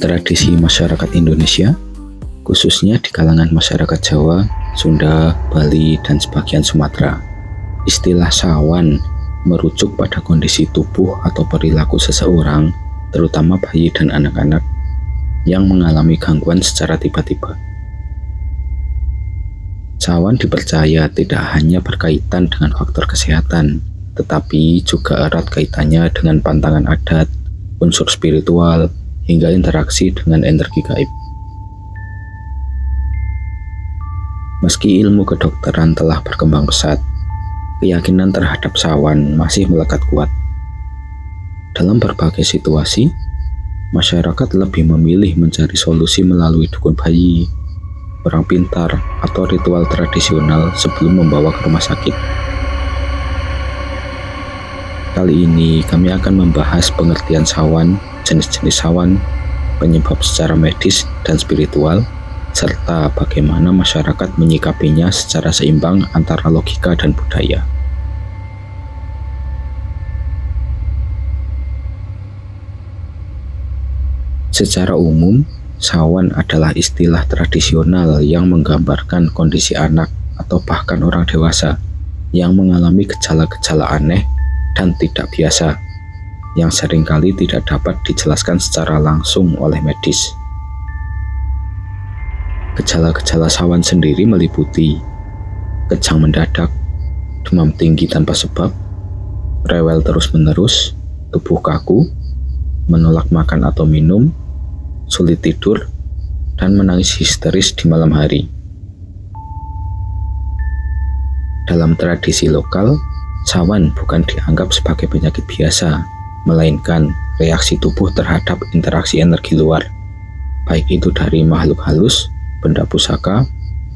Dalam tradisi masyarakat Indonesia, khususnya di kalangan masyarakat Jawa, Sunda, Bali, dan sebagian Sumatera, istilah sawan merujuk pada kondisi tubuh atau perilaku seseorang, terutama bayi dan anak-anak, yang mengalami gangguan secara tiba-tiba. Sawan dipercaya tidak hanya berkaitan dengan faktor kesehatan, tetapi juga erat kaitannya dengan pantangan adat, unsur spiritual, hingga interaksi dengan energi gaib. Meski ilmu kedokteran telah berkembang pesat, keyakinan terhadap sawan masih melekat kuat. Dalam berbagai situasi, masyarakat lebih memilih mencari solusi melalui dukun bayi, orang pintar, atau ritual tradisional sebelum membawa ke rumah sakit. Kali ini kami akan membahas pengertian sawan, jenis-jenis sawan, penyebab secara medis dan spiritual, serta bagaimana masyarakat menyikapinya secara seimbang antara logika dan budaya. Secara umum, sawan adalah istilah tradisional yang menggambarkan kondisi anak atau bahkan orang dewasa yang mengalami gejala-gejala aneh dan tidak biasa, yang seringkali tidak dapat dijelaskan secara langsung oleh medis. Gejala-gejala sawan sendiri meliputi kejang mendadak, demam tinggi tanpa sebab, rewel terus-menerus, tubuh kaku, menolak makan atau minum, sulit tidur, dan menangis histeris di malam hari. Dalam tradisi lokal, sawan bukan dianggap sebagai penyakit biasa, melainkan reaksi tubuh terhadap interaksi energi luar, baik itu dari makhluk halus, benda pusaka,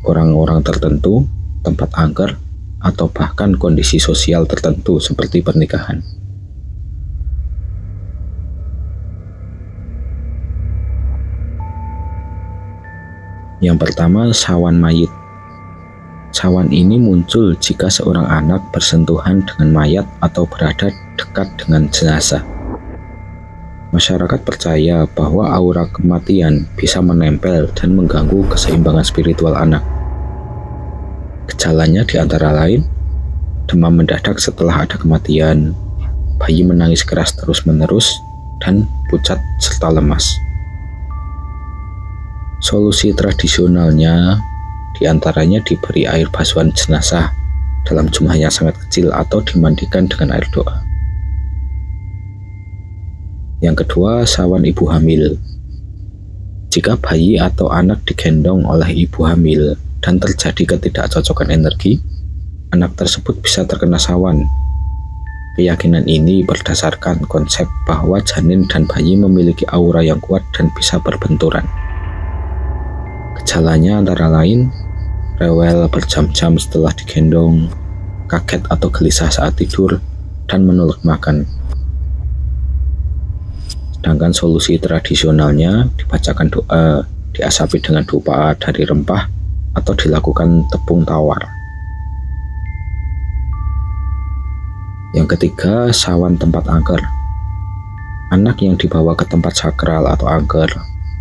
orang-orang tertentu, tempat angker, atau bahkan kondisi sosial tertentu seperti pernikahan. Yang pertama, sawan mayit. Sawan ini muncul jika seorang anak bersentuhan dengan mayat atau berada dekat dengan jenazah. Masyarakat percaya bahwa aura kematian bisa menempel dan mengganggu keseimbangan spiritual anak. Gejalanya di antara lain, demam mendadak setelah ada kematian, bayi menangis keras terus-menerus, dan pucat serta lemas. Solusi tradisionalnya diantaranya diberi air basuhan jenazah dalam jumlah yang sangat kecil atau dimandikan dengan air doa. Yang kedua, sawan ibu hamil. Jika bayi atau anak digendong oleh ibu hamil dan terjadi ketidakcocokan energi, anak tersebut bisa terkena sawan. Keyakinan ini berdasarkan konsep bahwa janin dan bayi memiliki aura yang kuat dan bisa berbenturan. Gejalanya antara lain rewel berjam-jam setelah digendong, kaget atau gelisah saat tidur, dan menolak makan. Sedangkan solusi tradisionalnya dibacakan doa, diasapi dengan dupa dari rempah, atau dilakukan tepung tawar. Yang ketiga, sawan tempat angker. Anak yang dibawa ke tempat sakral atau angker,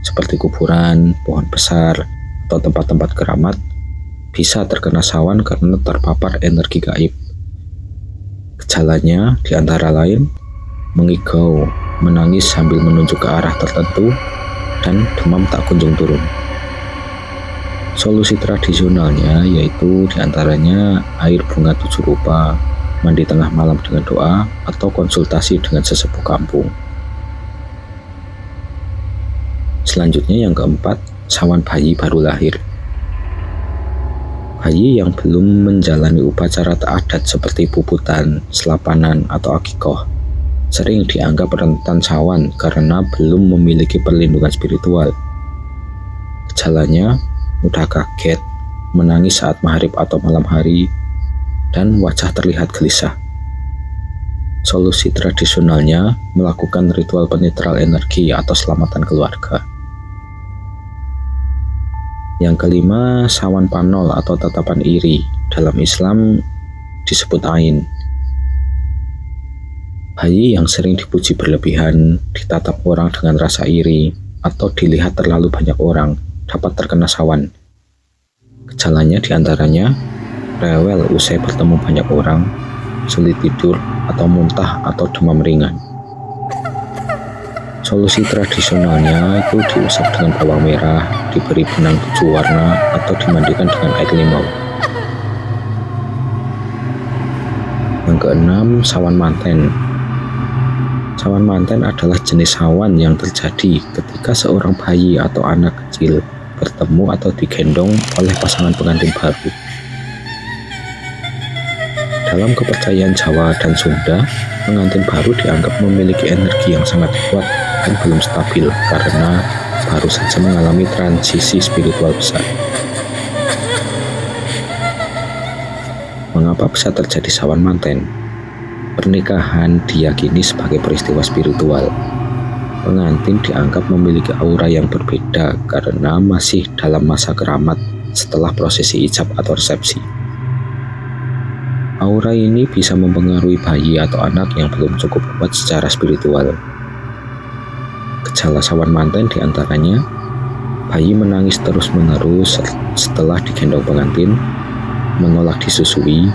seperti kuburan, pohon besar, atau tempat-tempat keramat, bisa terkena sawan karena terpapar energi gaib. Gejalanya di antara lain mengigau, menangis sambil menunjuk ke arah tertentu, dan demam tak kunjung turun. Solusi tradisionalnya yaitu diantaranya air bunga 7 rupa, mandi tengah malam dengan doa, atau konsultasi dengan sesepuh kampung. Selanjutnya yang keempat, sawan bayi baru lahir. Bayi yang belum menjalani upacara adat seperti puputan, selapanan, atau akikoh sering dianggap rentan sawan karena belum memiliki perlindungan spiritual. Gejalanya mudah kaget, menangis saat maghrib atau malam hari, dan wajah terlihat gelisah. Solusi tradisionalnya melakukan ritual penetral energi atau selamatan keluarga. Yang kelima, sawan panol atau tatapan iri. Dalam Islam disebut ain. Bayi yang sering dipuji berlebihan, ditatap orang dengan rasa iri, atau dilihat terlalu banyak orang dapat terkena sawan. Gejalanya diantaranya rewel usai bertemu banyak orang, sulit tidur, atau muntah atau demam ringan. Solusi tradisionalnya itu diusap dengan bawang merah, diberi benang 7 warna, atau dimandikan dengan air limau. Yang keenam, sawan manten. Sawan manten adalah jenis sawan yang terjadi ketika seorang bayi atau anak kecil bertemu atau digendong oleh pasangan pengantin baru. Dalam kepercayaan Jawa dan Sunda, pengantin baru dianggap memiliki energi yang sangat kuat dan belum stabil karena baru saja mengalami transisi spiritual besar. Mengapa bisa terjadi sawan manten? Pernikahan diyakini sebagai peristiwa spiritual. Pengantin dianggap memiliki aura yang berbeda karena masih dalam masa keramat setelah prosesi ijab atau resepsi. Aura ini bisa mempengaruhi bayi atau anak yang belum cukup kuat secara spiritual. Gejala sawan manten diantaranya bayi menangis terus-menerus setelah digendong pengantin, menolak disusui,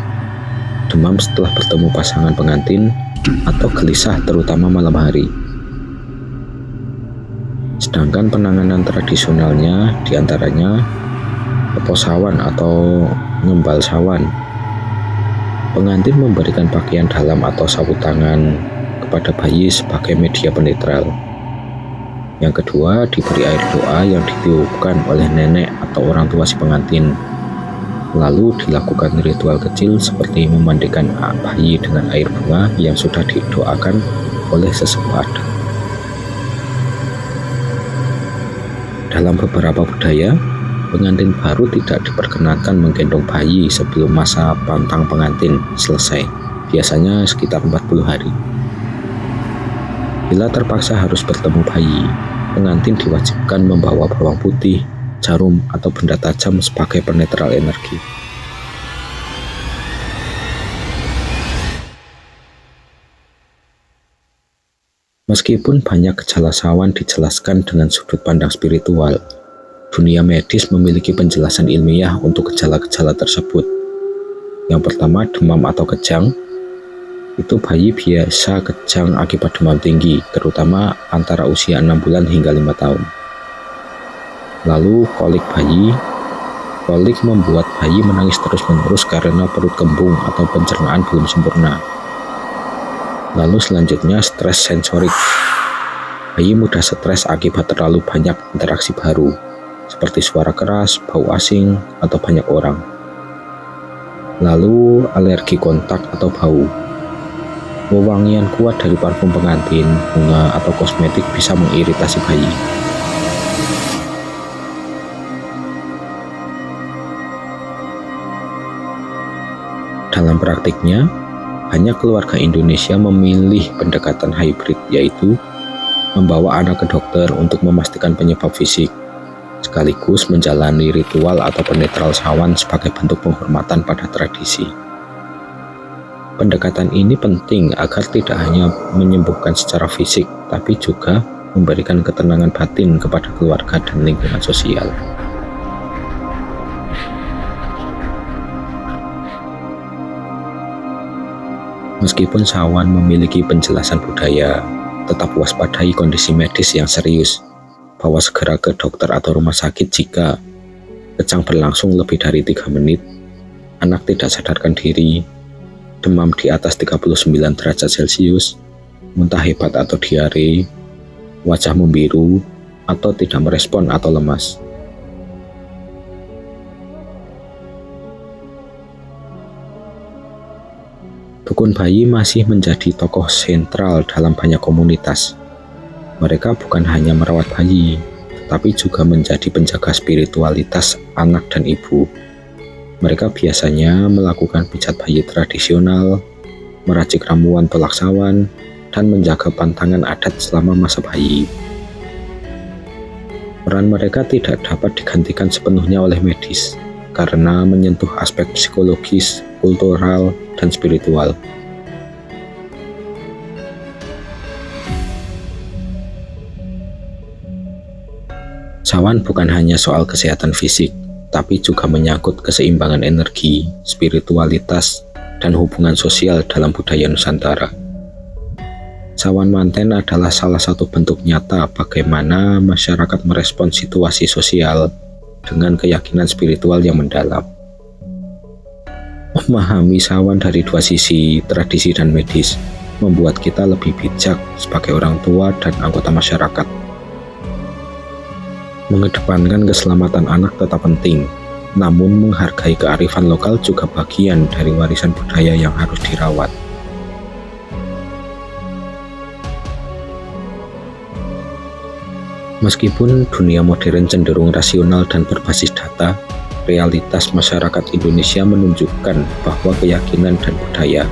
demam setelah bertemu pasangan pengantin, atau gelisah terutama malam hari. Sedangkan penanganan tradisionalnya diantaranya lepo sawan atau ngembal sawan. Pengantin memberikan pakaian dalam atau sapu tangan kepada bayi sebagai media penetral. Yang kedua, diberi air doa yang ditiupkan oleh nenek atau orang tua si pengantin. Lalu dilakukan ritual kecil seperti memandikan bayi dengan air bunga yang sudah didoakan oleh sesepuh adat. Dalam beberapa budaya, pengantin baru tidak diperkenankan menggendong bayi sebelum masa pantang pengantin selesai, biasanya sekitar 40 hari. Bila terpaksa harus bertemu bayi, pengantin diwajibkan membawa bawang putih, jarum, atau benda tajam sebagai penetral energi. Meskipun banyak gejala sawan dijelaskan dengan sudut pandang spiritual, dunia medis memiliki penjelasan ilmiah untuk gejala-gejala tersebut. Yang pertama, demam atau kejang. Itu bayi biasa kejang akibat demam tinggi, terutama antara usia 6 bulan hingga 5 tahun. Lalu kolik bayi. Kolik membuat bayi menangis terus-menerus karena perut kembung atau pencernaan belum sempurna. Lalu selanjutnya stres sensorik. Bayi mudah stres akibat terlalu banyak interaksi baru, seperti suara keras, bau asing, atau banyak orang. Lalu alergi kontak atau bau. Wewangian kuat dari parfum pengantin, bunga, atau kosmetik bisa mengiritasi bayi. Dalam praktiknya, banyak keluarga Indonesia memilih pendekatan hybrid, yaitu membawa anak ke dokter untuk memastikan penyebab fisik, sekaligus menjalani ritual atau penetral sawan sebagai bentuk penghormatan pada tradisi. Pendekatan ini penting agar tidak hanya menyembuhkan secara fisik, tapi juga memberikan ketenangan batin kepada keluarga dan lingkungan sosial. Meskipun sawan memiliki penjelasan budaya, tetap waspadai kondisi medis yang serius. Bawa segera ke dokter atau rumah sakit jika kejang berlangsung lebih dari 3 menit, anak tidak sadarkan diri, demam di atas 39 derajat Celcius, muntah hebat atau diare, wajah membiru, atau tidak merespon atau lemas. Dukun bayi masih menjadi tokoh sentral dalam banyak komunitas. Mereka bukan hanya merawat bayi, tetapi juga menjadi penjaga spiritualitas anak dan ibu. Mereka biasanya melakukan pijat bayi tradisional, meracik ramuan tolak sawan, dan menjaga pantangan adat selama masa bayi. Peran mereka tidak dapat digantikan sepenuhnya oleh medis, karena menyentuh aspek psikologis, kultural, dan spiritual. Sawan bukan hanya soal kesehatan fisik, tapi juga menyangkut keseimbangan energi, spiritualitas, dan hubungan sosial dalam budaya Nusantara. Sawan manten adalah salah satu bentuk nyata bagaimana masyarakat merespons situasi sosial dengan keyakinan spiritual yang mendalam. Memahami sawan dari dua sisi, tradisi dan medis, membuat kita lebih bijak sebagai orang tua dan anggota masyarakat. Mengedepankan keselamatan anak tetap penting, namun menghargai kearifan lokal juga bagian dari warisan budaya yang harus dirawat. Meskipun dunia modern cenderung rasional dan berbasis data, realitas masyarakat Indonesia menunjukkan bahwa keyakinan dan budaya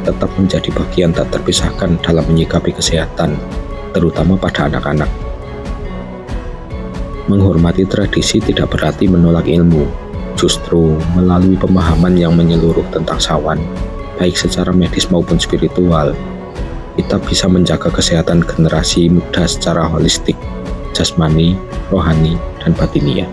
tetap menjadi bagian tak terpisahkan dalam menyikapi kesehatan, terutama pada anak-anak. Menghormati tradisi tidak berarti menolak ilmu, justru melalui pemahaman yang menyeluruh tentang sawan, baik secara medis maupun spiritual, kita bisa menjaga kesehatan generasi muda secara holistik, jasmani, rohani, dan batiniah.